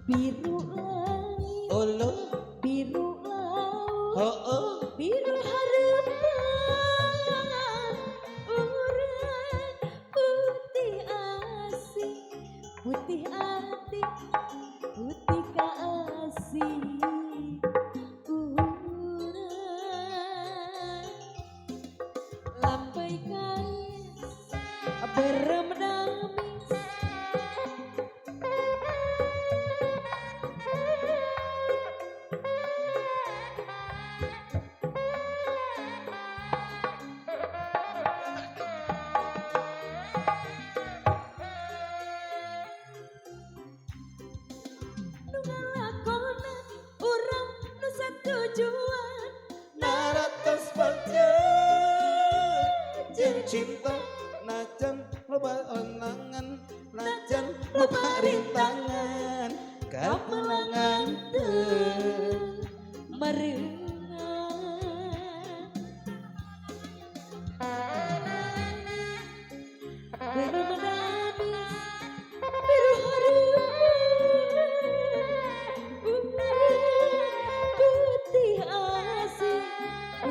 biru langit, ulu, biru laut, biru harapan, urang putih asih, putih hati, putih kasih, urang lampai kain bermenangis. Ngalakonan urang nu satujuan naratos pancen cinta najan loba onangan najan loba rintangan kamu